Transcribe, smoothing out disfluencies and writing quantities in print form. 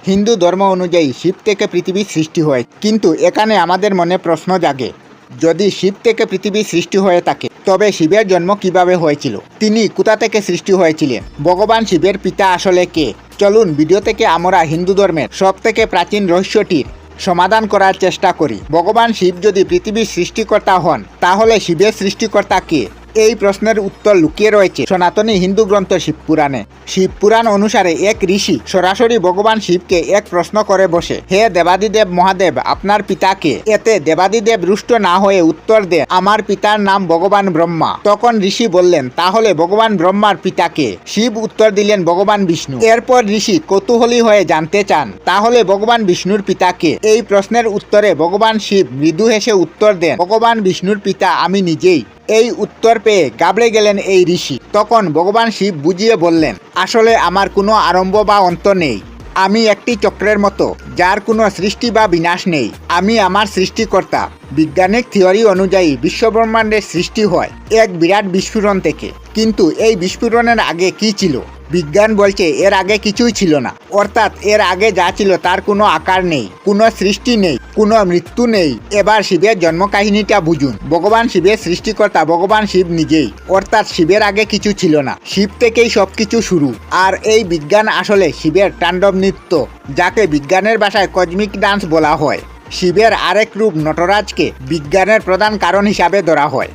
হিন্দু ধর্ম অনুযায়ী শিব থেকে পৃথিবীর সৃষ্টি হয়, কিন্তু এখানে আমাদের মনে প্রশ্ন জাগে, যদি শিব থেকে পৃথিবী সৃষ্টি হয়ে থাকে তবে শিবের জন্ম কিভাবে হয়েছিল, তিনি কোথা থেকে সৃষ্টি হয়েছিলেন, ভগবান শিবের পিতা আসলে কে? চলুন ভিডিও থেকে আমরা হিন্দু ধর্মের সব থেকে প্রাচীন রহস্যটির সমাধান করার চেষ্টা করি। ভগবান শিব যদি পৃথিবীর সৃষ্টিকর্তা হন, তাহলে শিবের সৃষ্টিকর্তা কে? এই প্রশ্নের উত্তর লুকিয়ে রয়েছে সনাতনী হিন্দু গ্রন্থ শিবপুরাণে। শিবপুরাণ অনুসারে এক ঋষি সরাসরি ভগবান শিবকে এক প্রশ্ন করে বসে, হে দেবাদিদেব মহাদেব, আপনার পিতাকে? এতে দেবাদিদেব রুষ্ট না হয়ে উত্তর দেন, আমার পিতার নাম ভগবান ব্রহ্মা। তখন ঋষি বললেন, তাহলে ভগবান ব্রহ্মার পিতাকে? শিব উত্তর দিলেন, ভগবান বিষ্ণু। এরপর ঋষি কৌতূহলী হয়ে জানতে চান, তাহলে ভগবান বিষ্ণুর পিতাকে? এই প্রশ্নের উত্তরে ভগবান শিব মৃদু হেসে উত্তর দেন, ভগবান বিষ্ণুর পিতা আমি নিজেই। এই উত্তর পেয়ে ঘাবড়ে গেলেন এই ঋষি। তখন ভগবান শিব বুঝিয়ে বললেন, আসলে আমার কোনো আরম্ভ বা অন্ত নেই, আমি একটি চক্রের মতো, যার কোনো সৃষ্টি বা বিনাশ নেই। আমি আমার সৃষ্টিকর্তা। বিজ্ঞানিক থিওরি অনুযায়ী বিশ্বব্রহ্মাণ্ডের সৃষ্টি হয় এক বিরাট বিস্ফোরণ থেকে, কিন্তু এই বিস্ফোরণের আগে কি ছিল? বিজ্ঞান বলছে এর আগে কিছুই ছিল না, অর্থাৎ এর আগে যা ছিল তার কোনো আকার নেই, কোনো সৃষ্টি নেই, কোনো মৃত্যু নেই। এবার শিবের জন্ম কাহিনীটা বুঝুন। ভগবান শিবের সৃষ্টিকর্তা ভগবান শিব নিজেই, অর্থাৎ শিবের আগে কিছু ছিল না, শিব থেকেই সবকিছু শুরু। আর এই বিজ্ঞান আসলে শিবের তাণ্ডব নৃত্য, যাকে বিজ্ঞানের ভাষায় কসমিক ডান্স বলা হয়। শিবের আরেক রূপ নটরাজকে বিজ্ঞানের প্রধান কারণ হিসাবে ধরা হয়।